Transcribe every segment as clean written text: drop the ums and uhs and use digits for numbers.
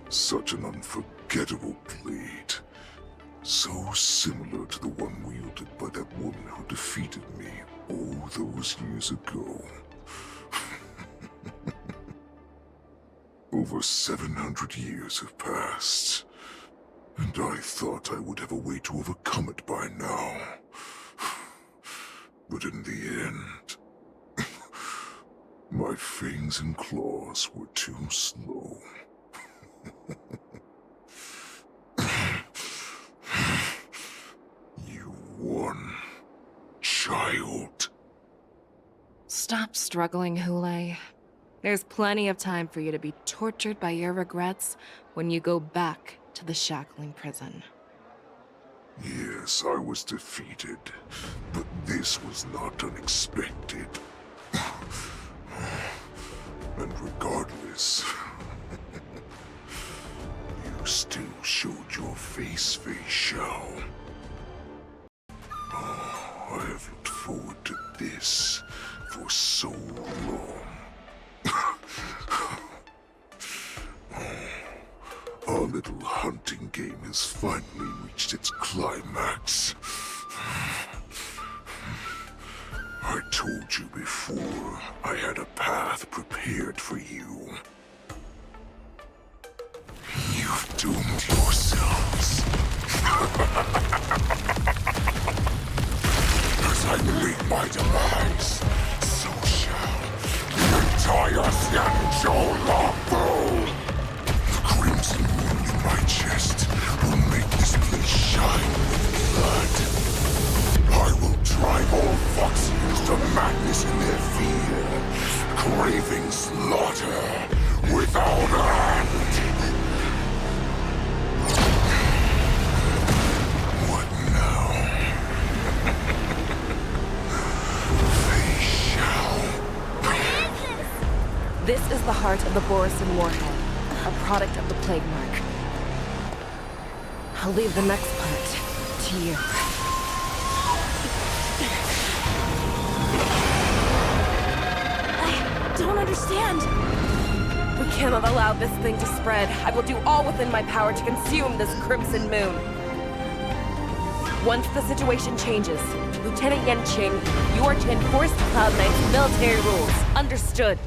Such an unforgettable blade. So similar to the one wielded by that woman who defeated me all those years ago. Over 700 years have passed, and I thought I would have a way to overcome it by now. But in the end, my fangs and claws were too slow. You won, child. Stop struggling, Hule. There's plenty of time for you to be tortured by your regrets when you go back to the shackling prison. Yes, I was defeated, but this was not unexpected. And regardless, you still showed your face, Shao. Oh, I have looked forward to this for so long. Our little hunting game has finally reached its climax. I told you before, I had a path prepared for you. You've doomed yourselves. As I meet my demise, so shall the entire Xianzhou Longbow. The crimson wound in my chest will make this place shine with blood. I will drive all Foxians to madness in their fear, craving slaughter without end. What now? They shall. This is the heart of the Borisin Warhead, a product of the Plague Mark. I'll leave the next part to you. I don't understand. We cannot allow this thing to spread. I will do all within my power to consume this Crimson Moon. Once the situation changes, Lieutenant Yanqing, you are to enforce the Cloud Knight's military rules. Understood.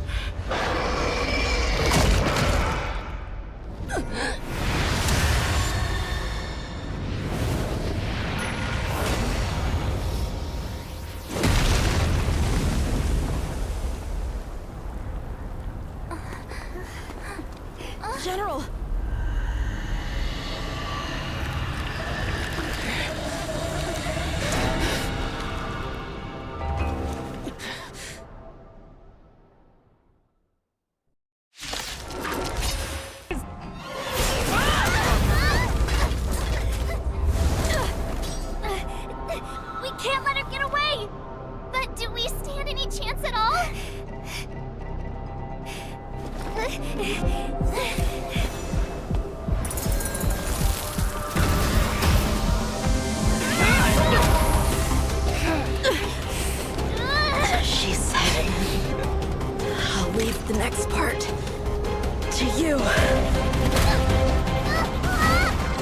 General! We can't let her get away! But do we stand any chance at all? She said, I'll leave the next part to you.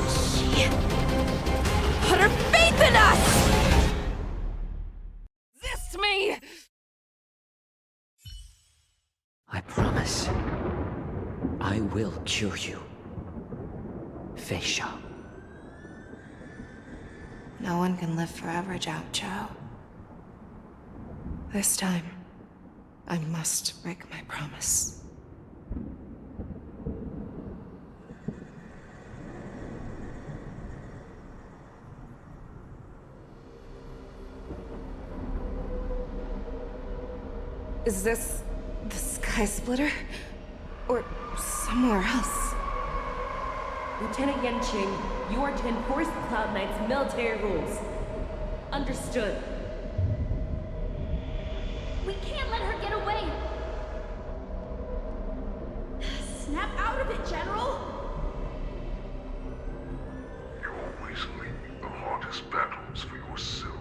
She put her faith in us! Resist me! I promise. I will cure you. Fei Shao. No one can live forever, Zhao Zhao. This time, I must break my promise. Is this the Sky Splitter? Or somewhere else? Lieutenant Yanqing, you are to enforce the Cloud Knight's military rules. Understood. We can't let her get away! Snap out of it, General! You always leave the hardest battles for yourself.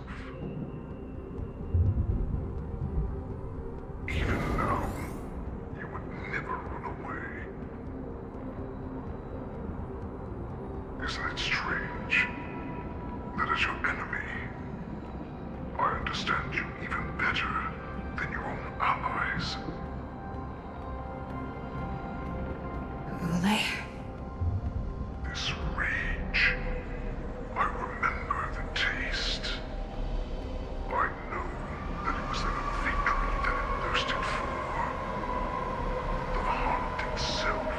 Even now, you would never run away. Isn't it strange that as your enemy, I understand you even better than your own allies? Ule? This rage, I remember the taste. I know that it was the victory that it thirsted for. The hunt itself.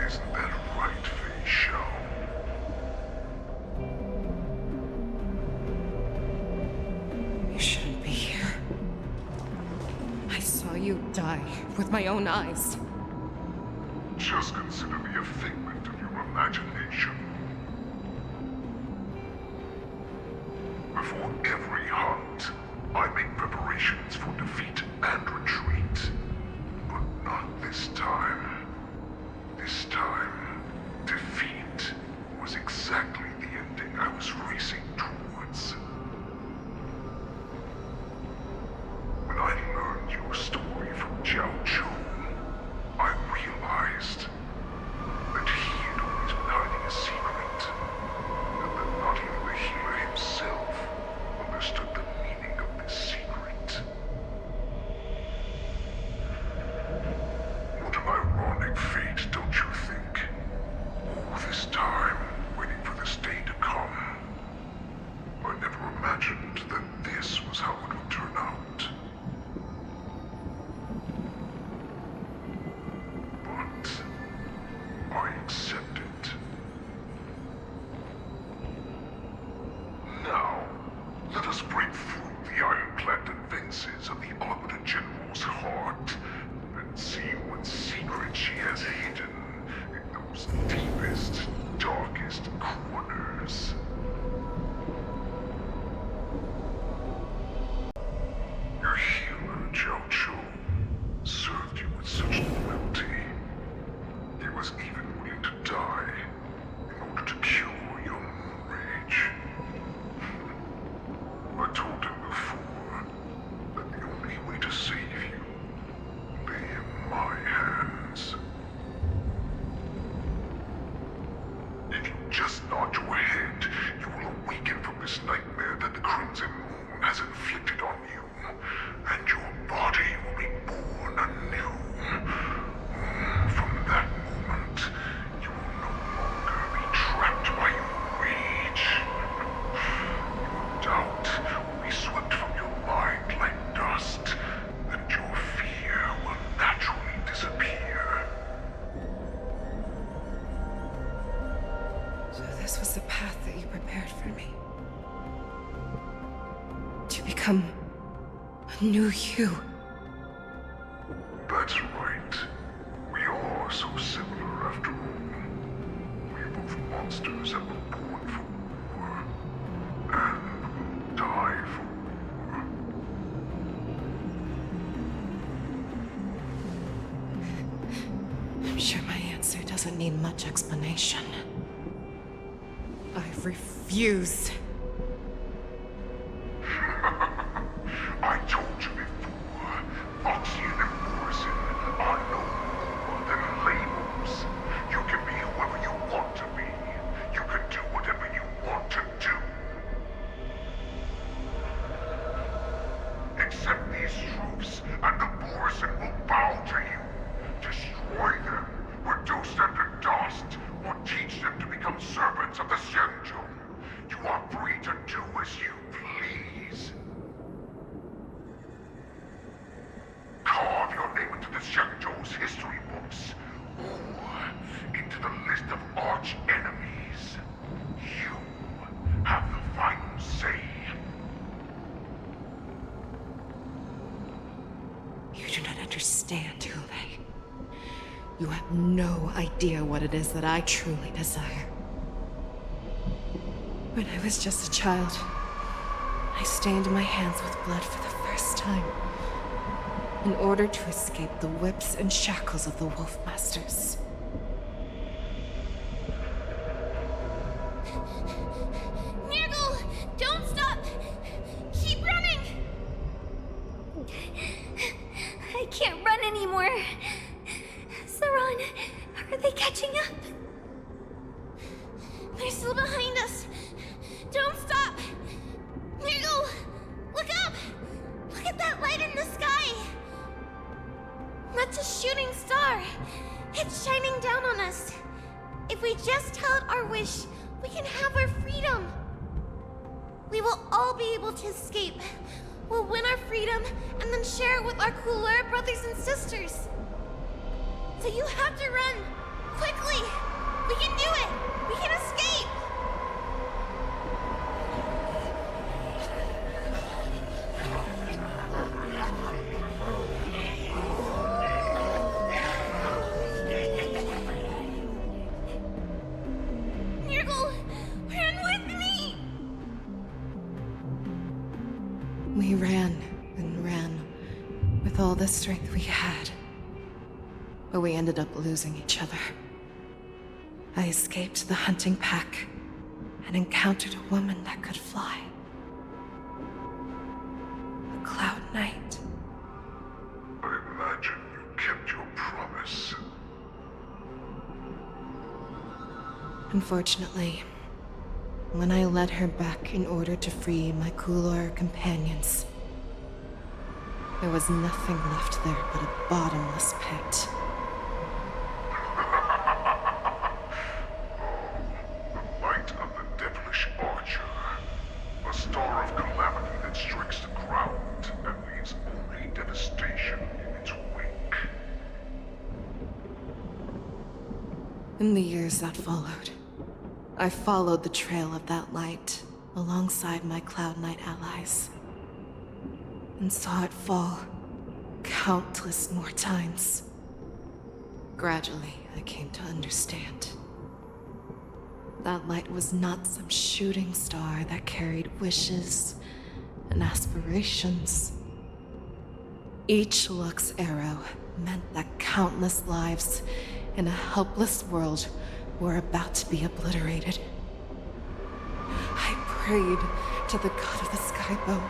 Isn't that right, Fei Shao? You shouldn't be here. I saw you die with my own eyes. Just consider me a figment of your imagination. Before every hunt, I make preparations for defeat and retreat. But not this time. This time, defeat was exactly the ending I was racing towards. When I learned your story from Jiao Chu, I realized that he had always been hiding a secret, and that not even the healer himself understood the meaning of this secret. What an ironic fate, don't you think? All this time, waiting for this day to come. I never imagined that this was how it would turn out. But I accept it. Now, let us break through the ironclad defenses of the Arbiter General's heart and see what secret she has hidden in those deepest, darkest corners. Your healer, Jiao Chu, served you with such loyalty. He was even willing to die in order to cure your moon rage. I told him before that the only way to save you lay in my hands. If you just nod your head, you will awaken from this nightmare that the Crimson Moon has inflicted on you, and your body will be born anew. From that moment, you will no longer be trapped by your rage. Your doubt will be swept from your mind like dust, and your fear will naturally disappear. So this was the path that you prepared for me. To become a new you. That's right. We are so similar after all. We're both monsters that were born for war, and will die for war. I'm sure my answer doesn't need much explanation. I refuse. I told you before, Foxian and Morrison are no more than labels. You can be whoever you want to be. You can do whatever you want to do. Accept these troops, and the Morrison will bow to you. Destroy them, reduce them to dust, or teach them to become servants of the Xianzhou. You are free to do as you please. Carve your name into the Xianzhou's history books, or into the list of arch enemies. You have the final say. You do not understand, Ule. You have no idea what it is that I truly desire. When I was just a child, I stained my hands with blood for the first time, in order to escape the whips and shackles of the Wolf Masters. Nirgal! Don't stop! Keep running! I can't run anymore. Saran, are they catching up. They're still behind us. Don't stop. Niggle, look up. Look at that light in the sky. That's a shooting star. It's shining down on us. If we just tell it our wish, we can have our freedom. We will all be able to escape. We'll win our freedom and then share it with our cooler brothers and sisters. So you have to run. Quickly. We can do it. We can escape. We ran and ran with all the strength we had. But we ended up losing each other. I escaped the hunting pack and encountered a woman that could fly. A Cloud Knight. I imagine you kept your promise. Unfortunately, when I led her back in order to free my Kulor companions, there was nothing left there but a bottomless pit. The light of the devilish archer. A star of calamity that strikes the ground and leaves only devastation in its wake. In the years that followed, I followed the trail of that light alongside my Cloud Knight allies, and saw it fall countless more times. Gradually, I came to understand. That light was not some shooting star that carried wishes and aspirations. Each Lux arrow meant that countless lives in a helpless world were about to be obliterated. I prayed to the god of the skybow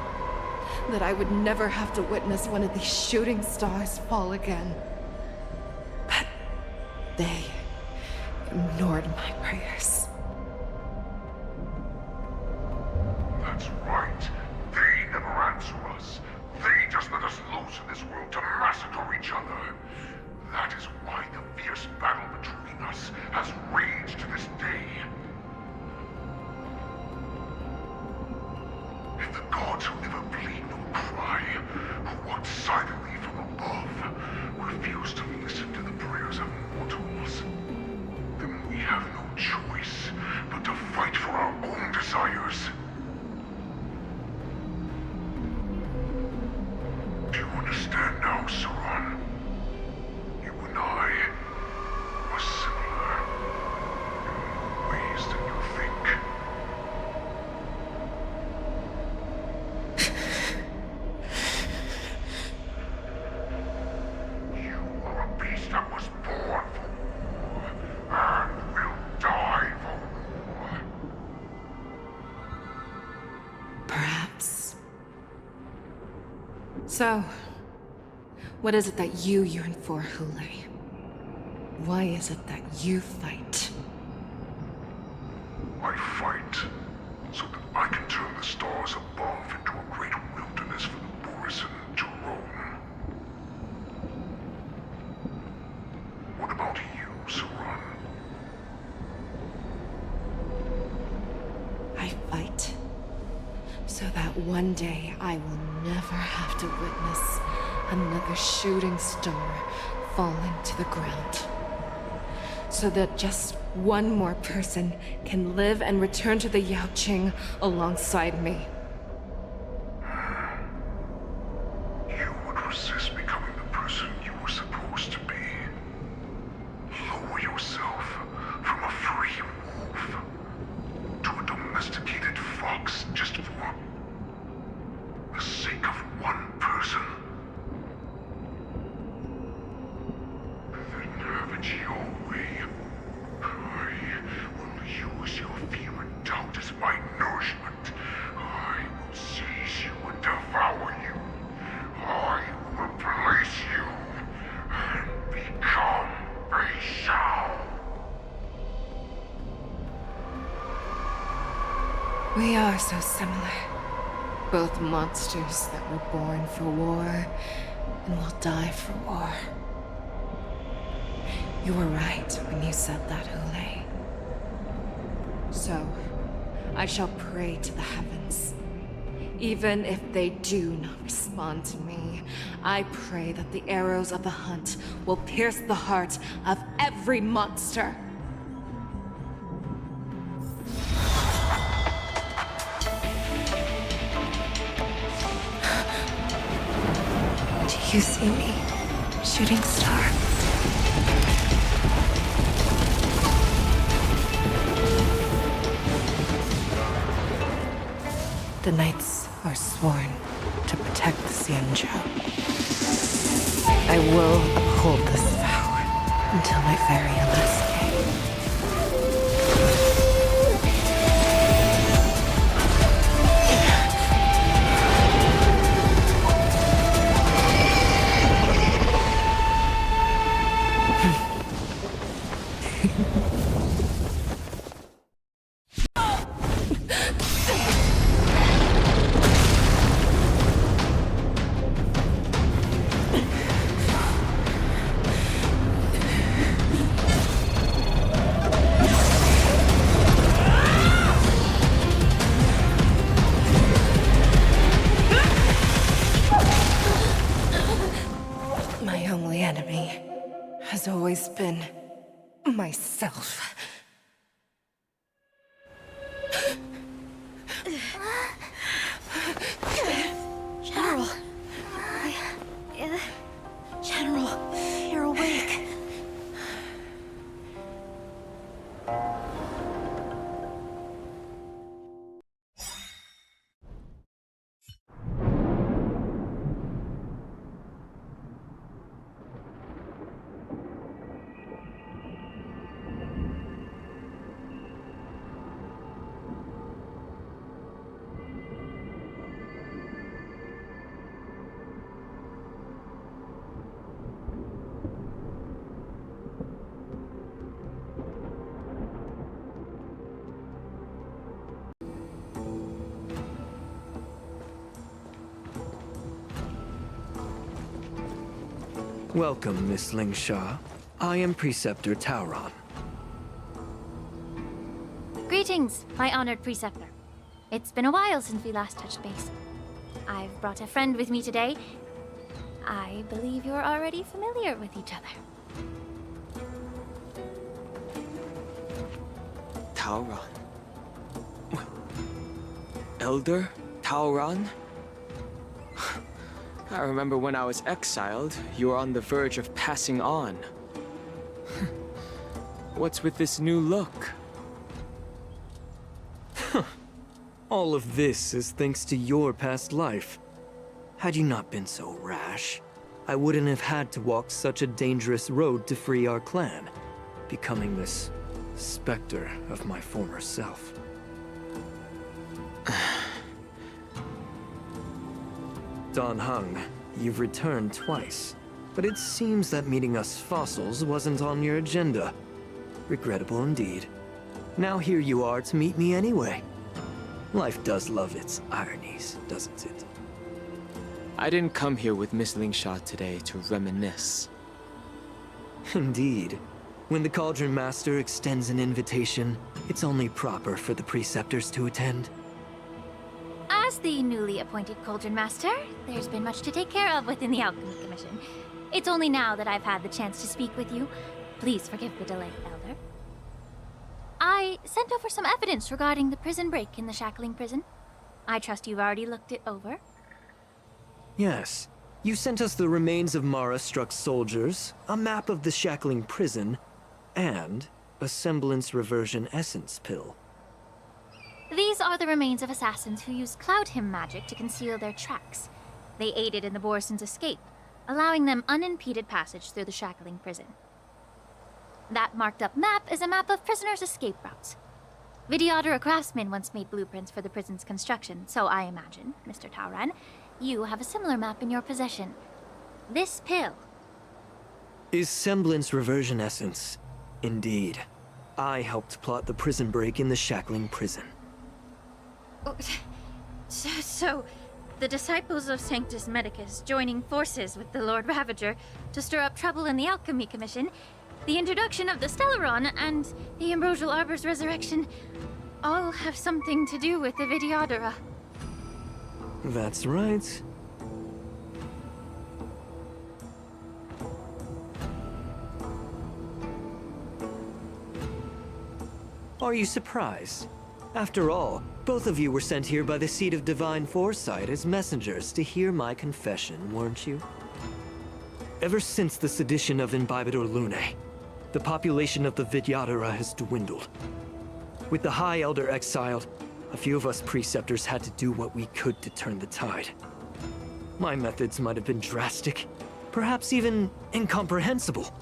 that I would never have to witness one of these shooting stars fall again. But they ignored my prayers. That's right. They never answer us. They just let us loose in this world to massacre each other. That is why the fierce battle between us has raged to this day. If the gods who never bleed nor cry, who walk silently from above, refuse to listen to the prayers of mortals, then we have no choice but to fight for our own desires. Do you understand now, Saran? You and I are similar in more ways than you think. You are a beast that was born for war and will die for war. Perhaps. So, what is it that you yearn for, Hule? Why is it that you fight? I fight so that I can turn the stars above into a great wilderness for the Borisan to roam. What about you, Saran? I fight so that one day I will never have to witness another shooting star falling to the ground. So that just one more person can live and return to the Yaoqing alongside me. You would resist becoming the person you were supposed to be. Lower yourself from a free wolf to a domesticated fox just for the sake of one person. Then have it your way. I will use your fear and doubt as my nourishment. I will seize you and devour you. I will replace you and become a Shao. We are so similar. Both monsters that were born for war and will die for war. You were right when you said that, Ule. So, I shall pray to the heavens. Even if they do not respond to me, I pray that the arrows of the hunt will pierce the heart of every monster. Do you see me, shooting star? The knights are sworn to protect the Xianzhou. I will uphold this vow until my very last day. My only enemy has always been myself. General. General, you're awake. Welcome, Miss Lingsha. I am Preceptor Tauron. Greetings, my honored preceptor. It's been a while since we last touched base. I've brought a friend with me today. I believe you're already familiar with each other. Tauron? Elder Tauron? I remember when I was exiled, you were on the verge of passing on. What's with this new look? All of this is thanks to your past life. Had you not been so rash, I wouldn't have had to walk such a dangerous road to free our clan, becoming this specter of my former self. Dan Heng, you've returned twice, but it seems that meeting us fossils wasn't on your agenda. Regrettable indeed. Now here you are to meet me anyway. Life does love its ironies, doesn't it? I didn't come here with Miss Lingsha today to reminisce. Indeed. When the Cauldron Master extends an invitation, it's only proper for the Preceptors to attend. As the newly appointed Cauldron Master, there's been much to take care of within the Alchemy Commission. It's only now that I've had the chance to speak with you. Please forgive the delay, Elder. I sent over some evidence regarding the prison break in the Shackling Prison. I trust you've already looked it over. Yes. You sent us the remains of Mara-struck soldiers, a map of the Shackling Prison, and a semblance reversion essence pill. These are the remains of assassins who used Cloud Hymn magic to conceal their tracks. They aided in the Borisons' escape, allowing them unimpeded passage through the Shackling Prison. That marked-up map is a map of prisoners' escape routes. Vidyadhara craftsmen once made blueprints for the prison's construction, so I imagine, Mr. Tauron, you have a similar map in your possession. This pill. Is semblance reversion essence. Indeed. I helped plot the prison break in the Shackling Prison. Oh, so, the disciples of Sanctus Medicus joining forces with the Lord Ravager to stir up trouble in the Alchemy Commission, the introduction of the Stellaron, and the Ambrosial Arbor's resurrection all have something to do with the Vidyadhara. That's right. Are you surprised? After all, both of you were sent here by the Seat of Divine Foresight as messengers to hear my confession, weren't you? Ever since the sedition of Imbibitor Lunae, the population of the Vidyadhara has dwindled. With the High Elder exiled, a few of us preceptors had to do what we could to turn the tide. My methods might have been drastic, perhaps even incomprehensible.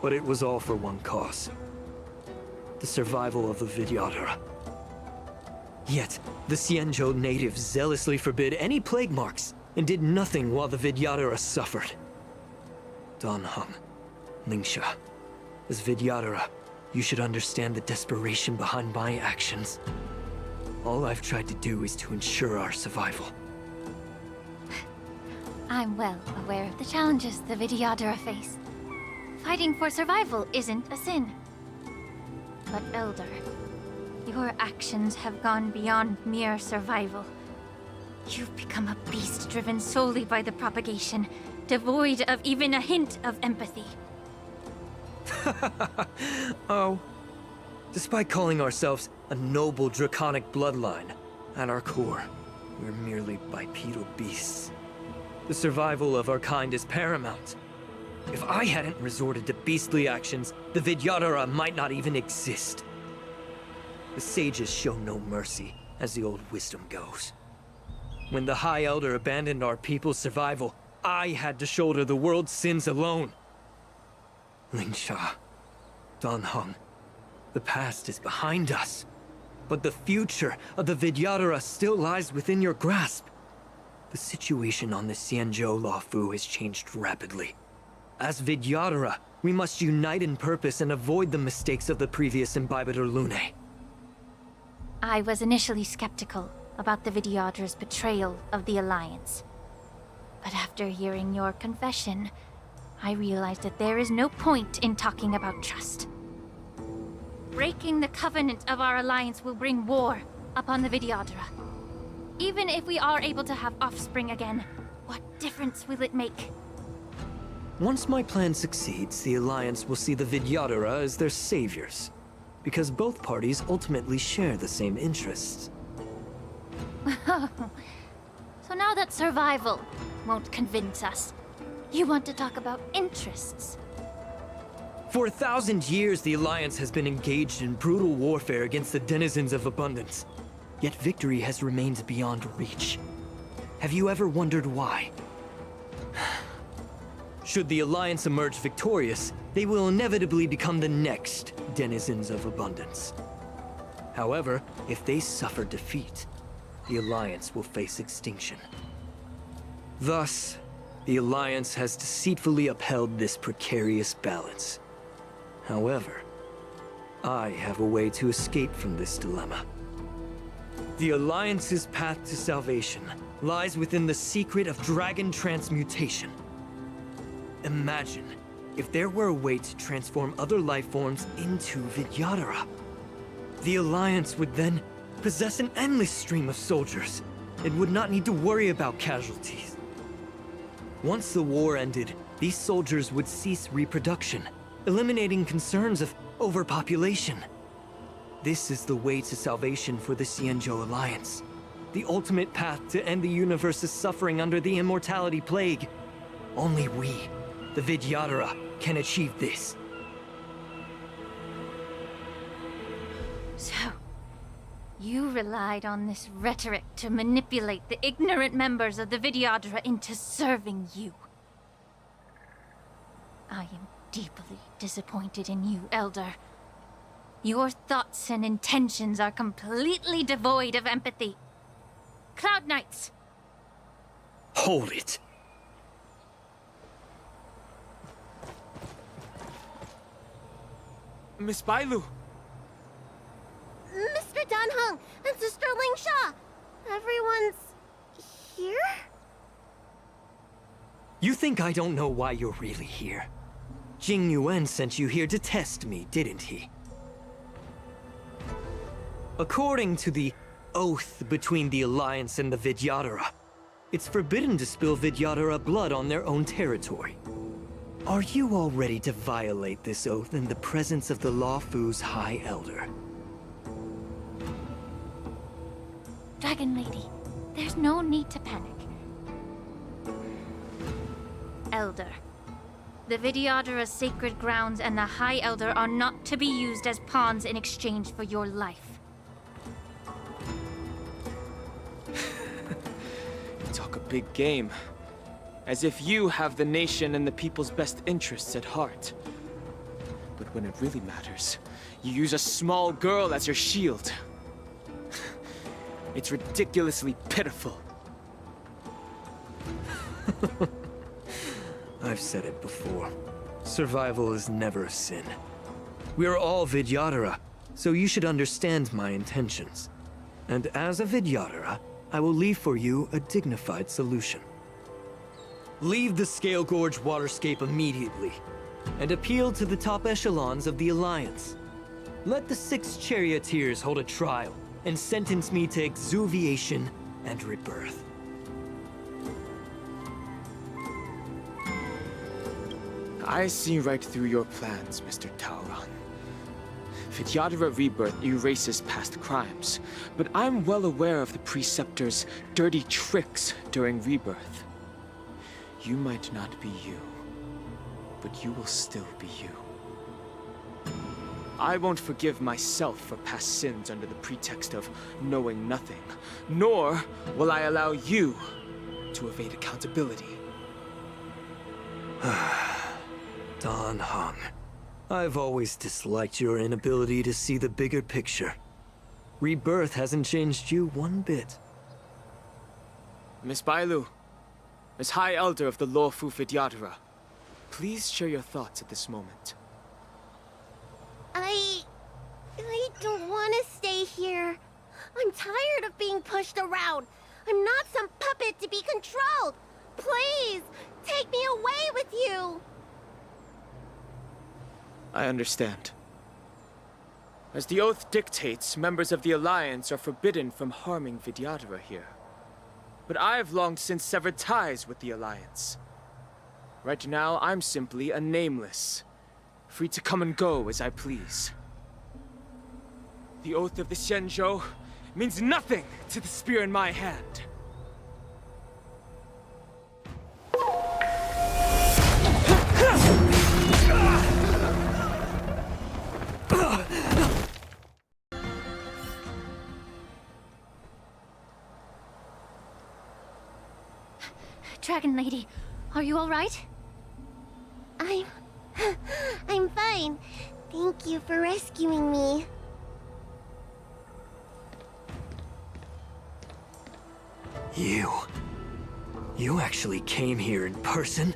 But it was all for one cause: the survival of the Vidyadhara. Yet, the Xianzhou natives zealously forbid any plague marks and did nothing while the Vidyadhara suffered. Dan Heng, Lingsha, as Vidyadhara, you should understand the desperation behind my actions. All I've tried to do is to ensure our survival. I'm well aware of the challenges the Vidyadhara face. Fighting for survival isn't a sin. But Elder, your actions have gone beyond mere survival. You've become a beast driven solely by the propagation, devoid of even a hint of empathy. Oh. Despite calling ourselves a noble draconic bloodline, at our core, we're merely bipedal beasts. The survival of our kind is paramount. If I hadn't resorted to beastly actions, the Vidyadhara might not even exist. The sages show no mercy, as the old wisdom goes. When the High Elder abandoned our people's survival, I had to shoulder the world's sins alone. Lingsha, Dan Heng, the past is behind us, but the future of the Vidyadhara still lies within your grasp. The situation on the Xianzhou Luofu has changed rapidly. As Vidyadhara, we must unite in purpose and avoid the mistakes of the previous Imbibitor Lunae. I was initially skeptical about the Vidyadhara's betrayal of the Alliance. But after hearing your confession, I realized that there is no point in talking about trust. Breaking the covenant of our alliance will bring war upon the Vidyadhara. Even if we are able to have offspring again, what difference will it make? Once my plan succeeds, the Alliance will see the Vidyadhara as their saviors, because both parties ultimately share the same interests. So now that survival won't convince us, you want to talk about interests? For 1,000 years, the Alliance has been engaged in brutal warfare against the denizens of abundance. Yet victory has remained beyond reach. Have you ever wondered why? Should the Alliance emerge victorious, they will inevitably become the next denizens of abundance. However, if they suffer defeat, the Alliance will face extinction. Thus, the Alliance has deceitfully upheld this precarious balance. However, I have a way to escape from this dilemma. The Alliance's path to salvation lies within the secret of dragon transmutation. Imagine if there were a way to transform other life forms into Vidyadhara. The Alliance would then possess an endless stream of soldiers. It would not need to worry about casualties. Once the war ended, these soldiers would cease reproduction, eliminating concerns of overpopulation. This is the way to salvation for the Xianzhou Alliance. The ultimate path to end the universe's suffering under the Immortality Plague. Only we, the Vidyadhara, can achieve this. So, you relied on this rhetoric to manipulate the ignorant members of the Vidyadhara into serving you. I am deeply disappointed in you, Elder. Your thoughts and intentions are completely devoid of empathy. Cloud Knights! Hold it! Miss Bailu! Mr. Don Hung and Sister Ling Sha. Everyone's here? You think I don't know why you're really here? Jing Yuan sent you here to test me, didn't he? According to the oath between the Alliance and the Vidyadhara, it's forbidden to spill Vidyadhara blood on their own territory. Are you all ready to violate this oath in the presence of the Luofu's High Elder? Dragon Lady, there's no need to panic. Elder. The Vidyadhara's sacred grounds and the High Elder are not to be used as pawns in exchange for your life. You talk a big game. As if you have the nation and the people's best interests at heart. But when it really matters, you use a small girl as your shield. It's ridiculously pitiful. I've said it before. Survival is never a sin. We're all Vidyadhara, so you should understand my intentions. And as a Vidyadhara, I will leave for you a dignified solution. Leave the Scale Gorge waterscape immediately, and appeal to the top echelons of the Alliance. Let the 6 charioteers hold a trial, and sentence me to exuviation and rebirth. I see right through your plans, Mr. Tauron. Vidyadhara Rebirth erases past crimes, but I'm well aware of the Preceptor's dirty tricks during Rebirth. You might not be you, but you will still be you. I won't forgive myself for past sins under the pretext of knowing nothing, nor will I allow you to evade accountability. Don Hung, I've always disliked your inability to see the bigger picture. Rebirth hasn't changed you one bit. Miss Bailu, as High Elder of the Luofu Vidyadhara, please share your thoughts at this moment. I don't want to stay here. I'm tired of being pushed around. I'm not some puppet to be controlled. Please, take me away with you. I understand. As the oath dictates, members of the Alliance are forbidden from harming Vidyadhara here. But I've long since severed ties with the Alliance. Right now, I'm simply a nameless, free to come and go as I please. The oath of the Xianzhou means nothing to the spear in my hand. Dragon Lady, are you all right? I'm fine. Thank you for rescuing me. You actually came here in person?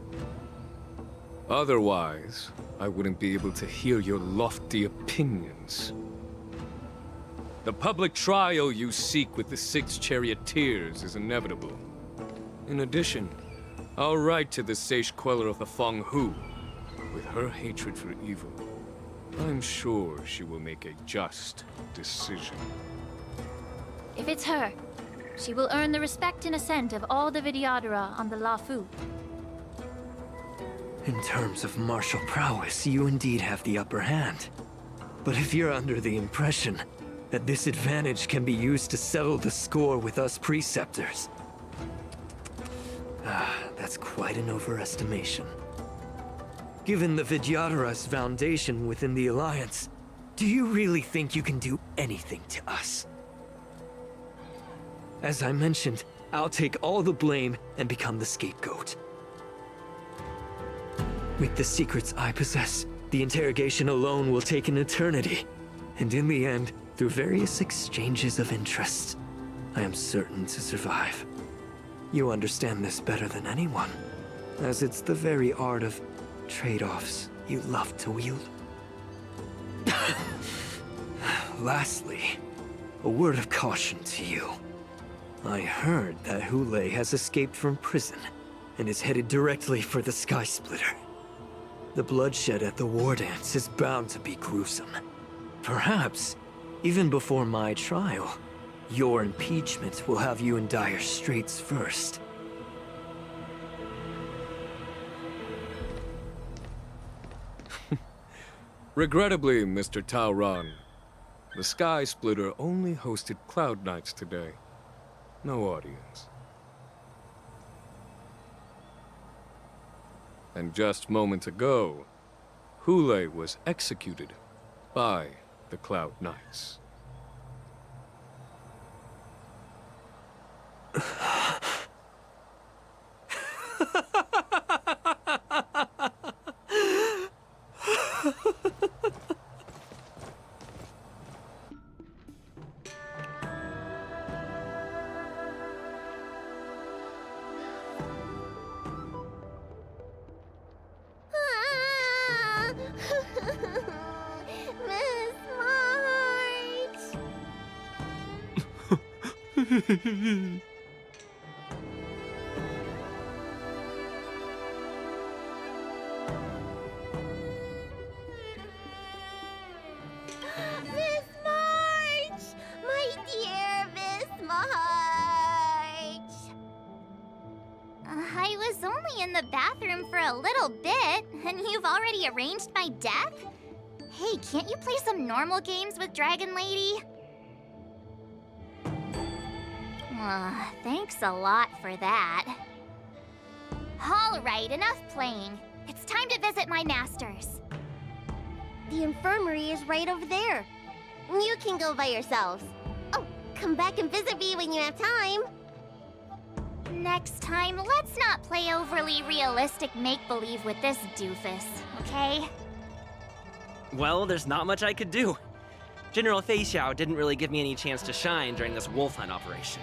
Otherwise, I wouldn't be able to hear your lofty opinions. The public trial you seek with the 6 charioteers is inevitable. In addition, I'll write to the Sage Queller of the Feng Hu. With her hatred for evil, I'm sure she will make a just decision. If it's her, she will earn the respect and assent of all the Vidyadhara on the Luofu. In terms of martial prowess, you indeed have the upper hand. But if you're under the impression that this advantage can be used to settle the score with us Preceptors, that's quite an overestimation. Given the Vidyadhara's foundation within the Alliance, do you really think you can do anything to us? As I mentioned, I'll take all the blame and become the scapegoat. With the secrets I possess, the interrogation alone will take an eternity. And in the end, through various exchanges of interest, I am certain to survive. You understand this better than anyone, as it's the very art of trade-offs you love to wield. Lastly, a word of caution to you. I heard that Hule has escaped from prison and is headed directly for the Sky Splitter. The bloodshed at the war dance is bound to be gruesome. Perhaps, even before my trial, your impeachment will have you in dire straits first. Regrettably, Mr. Taoran, the Sky Splitter only hosted Cloud Knights today. No audience. And just moments ago, Hule was executed by the Cloud Knights. Miss March! Miss March! My dear Miss March! I was only in the bathroom for a little bit, and you've already arranged my death? Hey, can't you play some normal games with Dragon Lady? Thanks a lot for that. Alright, enough playing. It's time to visit my masters. The infirmary is right over there. You can go by yourselves. Oh, come back and visit me when you have time. Next time, let's not play overly realistic make-believe with this doofus, okay? Well, there's not much I could do. General Fei Xiao didn't really give me any chance to shine during this wolf hunt operation.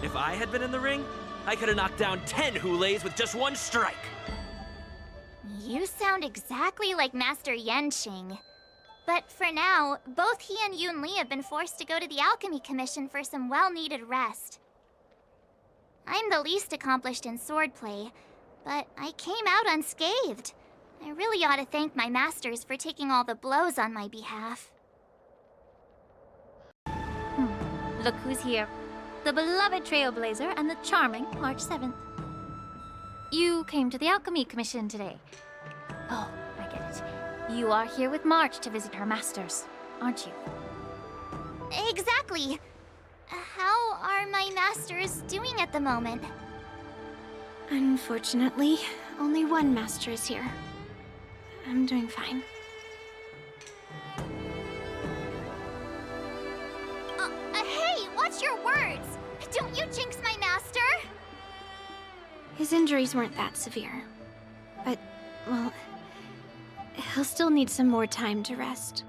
If I had been in the ring, I could have knocked down 10 Huleis with just one strike. You sound exactly like Master Yenqing. But for now, both he and Yun Li have been forced to go to the Alchemy Commission for some well-needed rest. I'm the least accomplished in swordplay, but I came out unscathed. I really ought to thank my masters for taking all the blows on my behalf. Look who's here. The beloved Trailblazer and the charming March 7th. You came to the Alchemy Commission today. Oh, I get it. You are here with March to visit her masters, aren't you? Exactly. How are my masters doing at the moment? Unfortunately, only one master is here. I'm doing fine. Hey, watch your words! Don't you jinx my master! His injuries weren't that severe. But, well, he'll still need some more time to rest.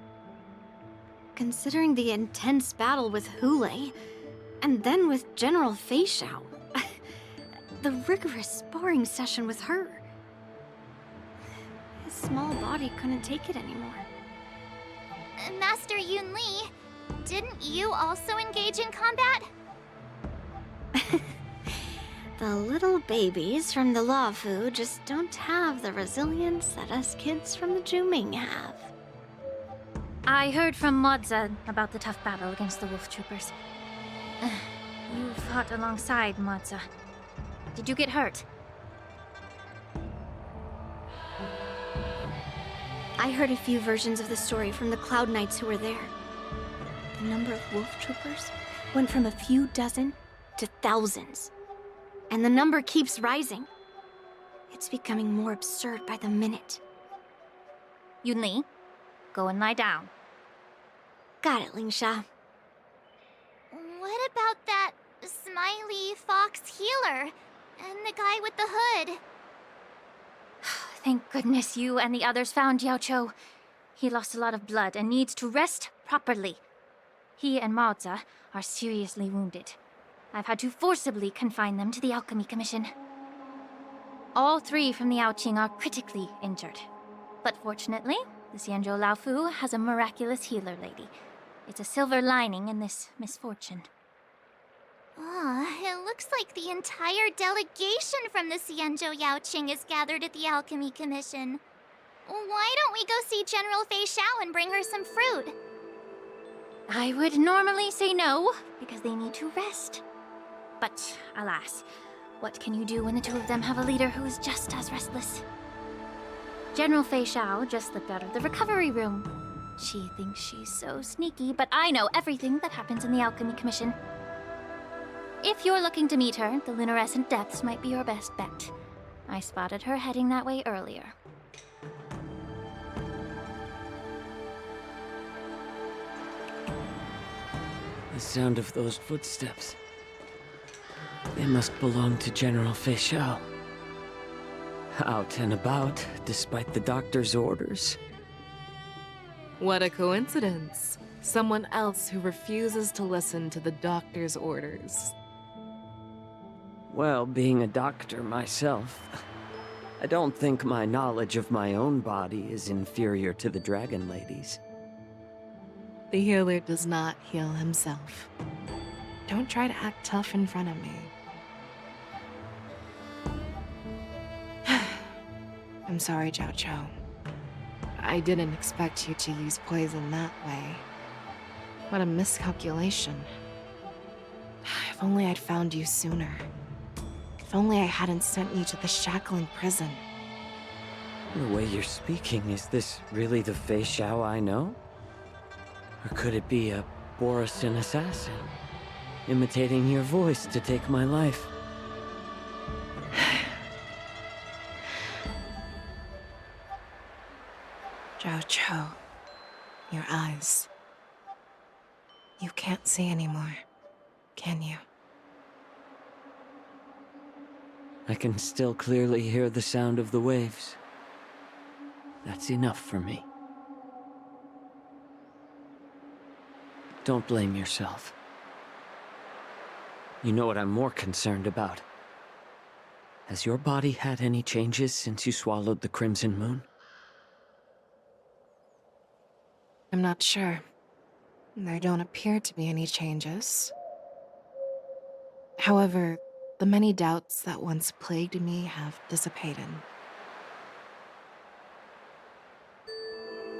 Considering the intense battle with Hule, and then with General Fei Xiao, the rigorous sparring session with her. His small body couldn't take it anymore. Master Yun Li, didn't you also engage in combat? The little babies from the Luofu just don't have the resilience that us kids from the Juming have. I heard from Modza about the tough battle against the wolf troopers. You fought alongside Modza. Did you get hurt? I heard a few versions of the story from the Cloud Knights who were there. The number of wolf troopers went from a few dozen to thousands. And the number keeps rising. It's becoming more absurd by the minute. Yun Li, go and lie down. Got it, Lingsha. What about that smiley fox healer and the guy with the hood? Thank goodness you and the others found Yao Cho. He lost a lot of blood and needs to rest properly. He and Maoza are seriously wounded. I've had to forcibly confine them to the Alchemy Commission. All three from the Yaoqing are critically injured. But fortunately, the Xianzhou Laofu has a miraculous healer lady. It's a silver lining in this misfortune. It looks like the entire delegation from the Xianzhou Yaoqing is gathered at the Alchemy Commission. Why don't we go see General Fei Xiao and bring her some fruit? I would normally say no, because they need to rest. But, alas, what can you do when the two of them have a leader who is just as restless? General Fei Xiao just slipped out of the recovery room. She thinks she's so sneaky, but I know everything that happens in the Alchemy Commission. If you're looking to meet her, the Lunarescent Depths might be your best bet. I spotted her heading that way earlier. The sound of those footsteps. They must belong to General Fei Xiao. Out and about, despite the doctor's orders. What a coincidence. Someone else who refuses to listen to the doctor's orders. Well, being a doctor myself, I don't think my knowledge of my own body is inferior to the Dragon Lady's. The healer does not heal himself. Don't try to act tough in front of me. I'm sorry, Zhao Chou. I didn't expect you to use poison that way. What a miscalculation. If only I'd found you sooner. If only I hadn't sent you to the shackling prison. The way you're speaking, is this really the Fei Xiao I know? Or could it be a Borisin assassin, imitating your voice to take my life? Zhao Chou, your eyes. You can't see anymore, can you? I can still clearly hear the sound of the waves. That's enough for me. Don't blame yourself. You know what I'm more concerned about? Has your body had any changes since you swallowed the Crimson Moon? I'm not sure. There don't appear to be any changes. However, the many doubts that once plagued me have dissipated.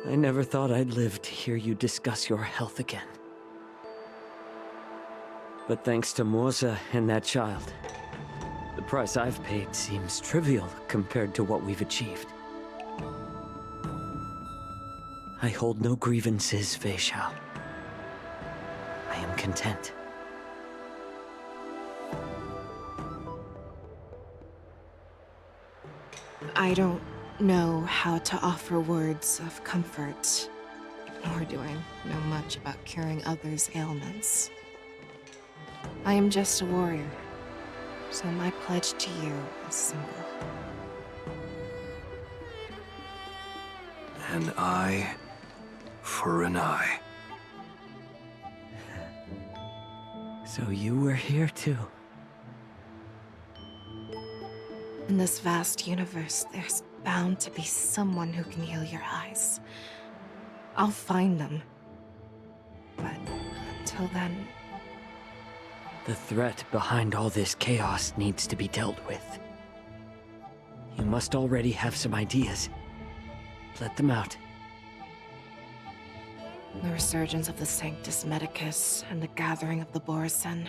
I never thought I'd live to hear you discuss your health again. But thanks to Moza and that child, the price I've paid seems trivial compared to what we've achieved. I hold no grievances, Fei Xiao. I am content. I don't know how to offer words of comfort, nor do I know much about curing others' ailments. I am just a warrior, so my pledge to you is simple. An eye for an eye. So you were here too. In this vast universe, there's bound to be someone who can heal your eyes. I'll find them. But until then... The threat behind all this chaos needs to be dealt with. You must already have some ideas. Let them out. The resurgence of the Sanctus Medicus and the gathering of the Borisin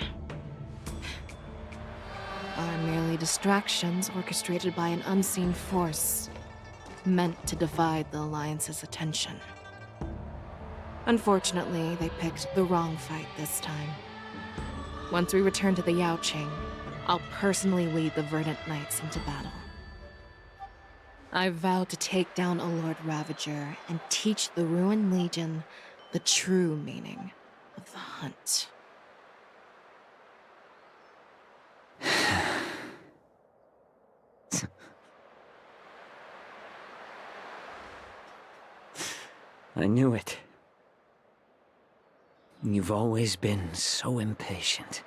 are merely distractions orchestrated by an unseen force, meant to divide the Alliance's attention. Unfortunately, they picked the wrong fight this time. Once we return to the Yaoqing, I'll personally lead the Verdant Knights into battle. I vow to take down a Lord Ravager and teach the Ruined Legion the true meaning of the hunt. I knew it. You've always been so impatient.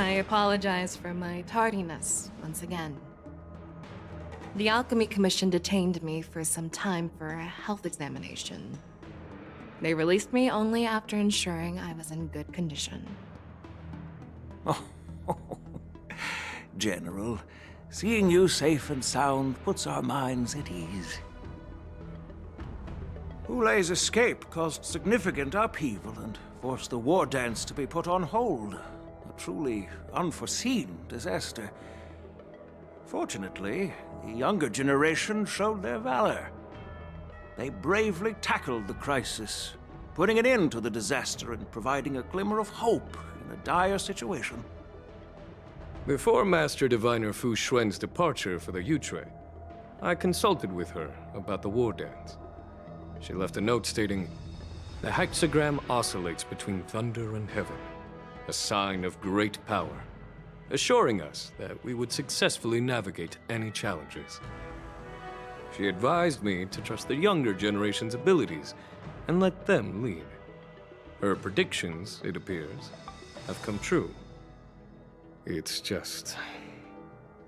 I apologize for my tardiness once again. The Alchemy Commission detained me for some time for a health examination. They released me only after ensuring I was in good condition. Oh, General, seeing you safe and sound puts our minds at ease. Hulei's escape caused significant upheaval and forced the war dance to be put on hold. A truly unforeseen disaster. Fortunately, the younger generation showed their valor. They bravely tackled the crisis, putting an end to the disaster and providing a glimmer of hope in a dire situation. Before Master Diviner Fu Xuan's departure for the Yutre, I consulted with her about the war dance. She left a note stating, "The hexagram oscillates between thunder and heaven, a sign of great power, assuring us that we would successfully navigate any challenges." She advised me to trust the younger generation's abilities and let them lead. Her predictions, it appears, have come true. It's just...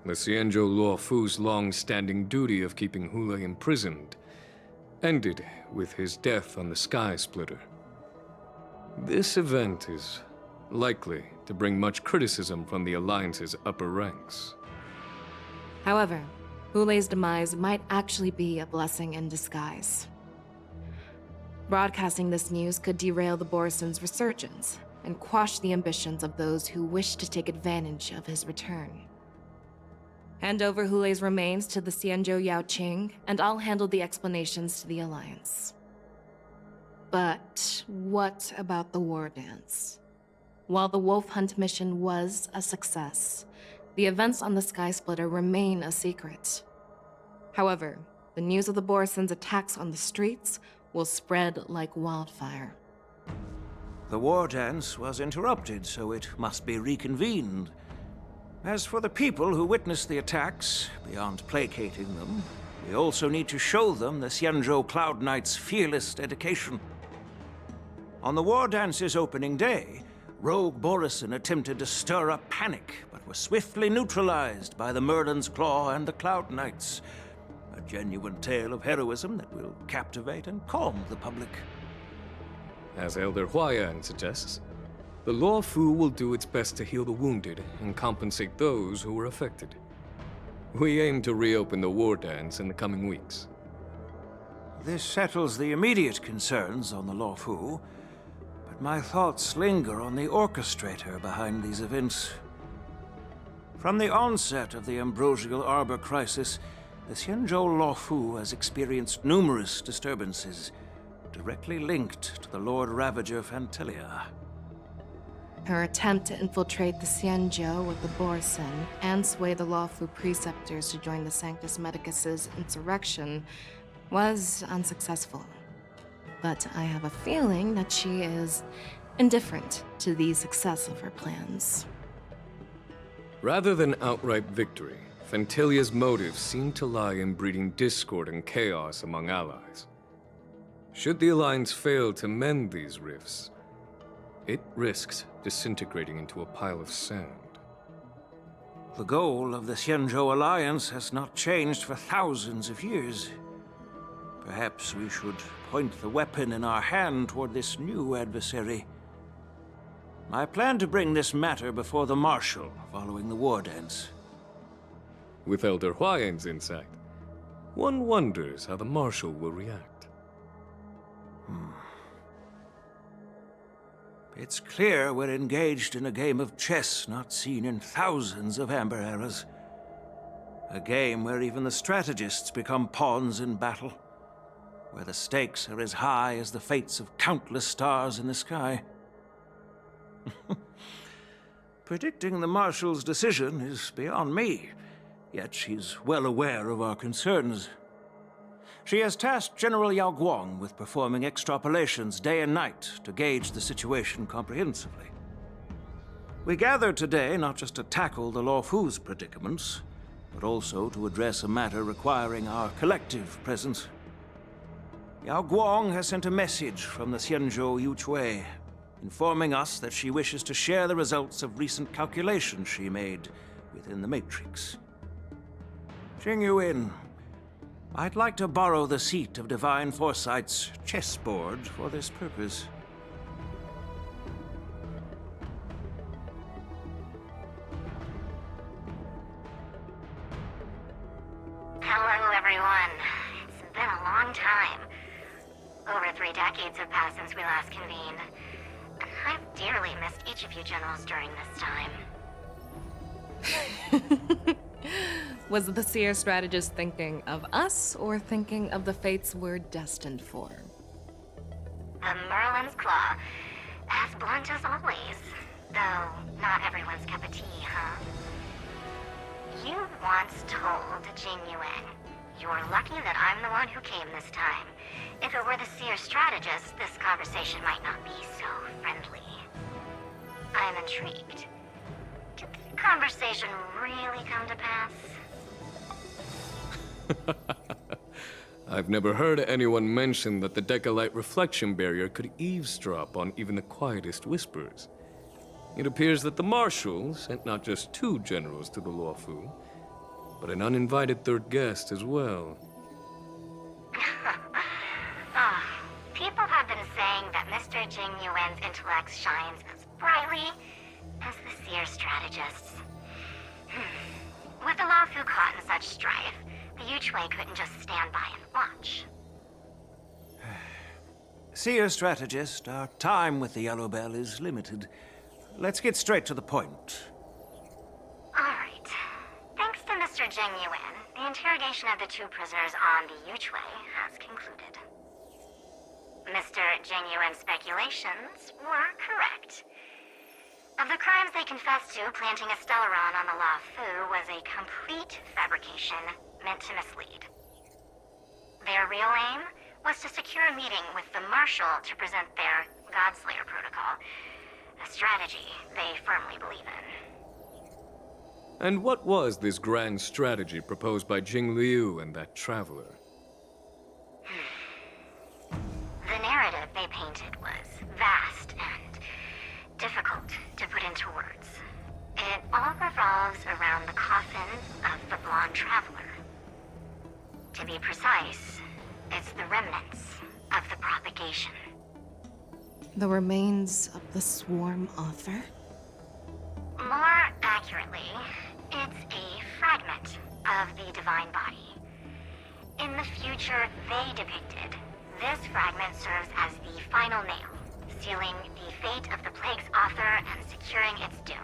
the Xianzhou Luo Fu's long-standing duty of keeping Hulei imprisoned ended with his death on the Sky Splitter. This event is likely to bring much criticism from the Alliance's upper ranks. However, Hulei's demise might actually be a blessing in disguise. Broadcasting this news could derail the Borison's resurgence and quash the ambitions of those who wish to take advantage of his return. Hand over Hulei's remains to the Xianzhou Yaoqing, and I'll handle the explanations to the Alliance. But what about the war dance? While the Wolf Hunt mission was a success, the events on the Sky Splitter remain a secret. However, the news of the Borison's attacks on the streets will spread like wildfire. The war dance was interrupted, so it must be reconvened. As for the people who witnessed the attacks, beyond placating them, we also need to show them the Xianzhou Cloud Knight's fearless dedication. On the war dance's opening day, Rogue Borison attempted to stir up panic, but was swiftly neutralized by the Merlin's Claw and the Cloud Knights. A genuine tale of heroism that will captivate and calm the public. As Elder Huayan suggests, the Luo Fu will do its best to heal the wounded and compensate those who were affected. We aim to reopen the war dance in the coming weeks. This settles the immediate concerns on the Luo Fu, but my thoughts linger on the orchestrator behind these events. From the onset of the Ambrosial Arbor crisis, the Xianzhou Luo Fu has experienced numerous disturbances, directly linked to the Lord Ravager Fantelia. Her attempt to infiltrate the Xianzhou with the Borison and sway the lawful preceptors to join the Sanctus Medicus's insurrection was unsuccessful. But I have a feeling that she is indifferent to the success of her plans. Rather than outright victory, Fantelia's motives seem to lie in breeding discord and chaos among allies. Should the Alliance fail to mend these rifts, it risks disintegrating into a pile of sand. The goal of the Xianzhou Alliance has not changed for thousands of years. Perhaps we should point the weapon in our hand toward this new adversary. I plan to bring this matter before the Marshal following the war dance. With Elder Huayan's insight, one wonders how the Marshal will react. It's clear we're engaged in a game of chess not seen in thousands of Amber Eras. A game where even the strategists become pawns in battle, where the stakes are as high as the fates of countless stars in the sky. Predicting the Marshal's decision is beyond me, yet she's well aware of our concerns. She has tasked General Yao Guang with performing extrapolations day and night to gauge the situation comprehensively. We gathered today not just to tackle the Luo Fu's predicaments, but also to address a matter requiring our collective presence. Yao Guang has sent a message from the Xianzhou Yuchui, informing us that she wishes to share the results of recent calculations she made within the Matrix. Jing Yuan, I'd like to borrow the seat of Divine Foresight's chessboard for this purpose. Hello, everyone. It's been a long time. Over 3 decades have passed since we last convened. I've dearly missed each of you generals during this time. Was the Seer strategist thinking of us or thinking of the fates we're destined for? The Merlin's Claw. As blunt as always. Though, not everyone's cup of tea, huh? You once told Jing Yuan, "You're lucky that I'm the one who came this time. If it were the Seer strategist, this conversation might not be so friendly." I'm intrigued. Did the conversation really come to pass? I've never heard anyone mention that the Decalite reflection barrier could eavesdrop on even the quietest whispers. It appears that the Marshal sent not just 2 generals to the Luofu, but an uninvited 3rd guest as well. People have been saying that Mr. Jing Yuan's intellect shines as brightly as the Seer strategist's. With the Luofu caught in such strife, the Yuchue couldn't just stand by and watch. Seer strategist, our time with the Yellow Bell is limited. Let's get straight to the point. Alright. Thanks to Mr. Jing Yuan, the interrogation of the 2 prisoners on the Yuchue has concluded. Mr. Jing Yuan's speculations were correct. Of the crimes they confessed to, planting a Stellaron on the Luofu was a complete fabrication meant to mislead. Their real aim was to secure a meeting with the Marshal to present their Godslayer protocol, a strategy they firmly believe in. And what was this grand strategy proposed by Jing Liu and that traveler? The narrative they painted was vast and difficult to put into words. It all revolves around the coffin of the blonde traveler. To be precise, it's the remnants of the propagation. The remains of the Swarm author? More accurately, it's a fragment of the divine body. In the future they depicted, this fragment serves as the final nail, sealing the fate of the plague's author and securing its doom.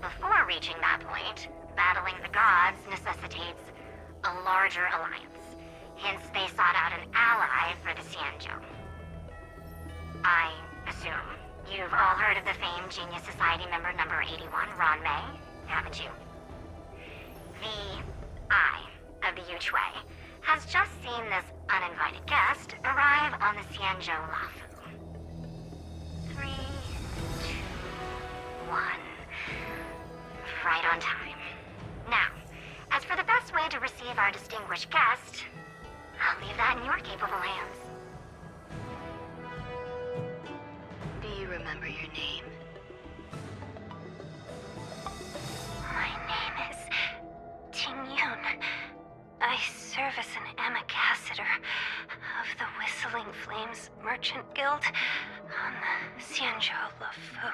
Before reaching that point, battling the gods necessitates a larger alliance. Hence, they sought out an ally for the Xianzhou. I assume you've all heard of the famed Genius Society member number 81, Ron May, haven't you? The Eye of the Yuchue has just seen this uninvited guest arrive on the Xianzhou Luofu. 3, 2, 1. Right on time. Now, as for the best way to receive our distinguished guest, I'll leave that in your capable hands. Do you remember your name? My name is Tingyun. I serve as an ambassador of the Whistling Flames Merchant Guild on the Xianzhou Luofu.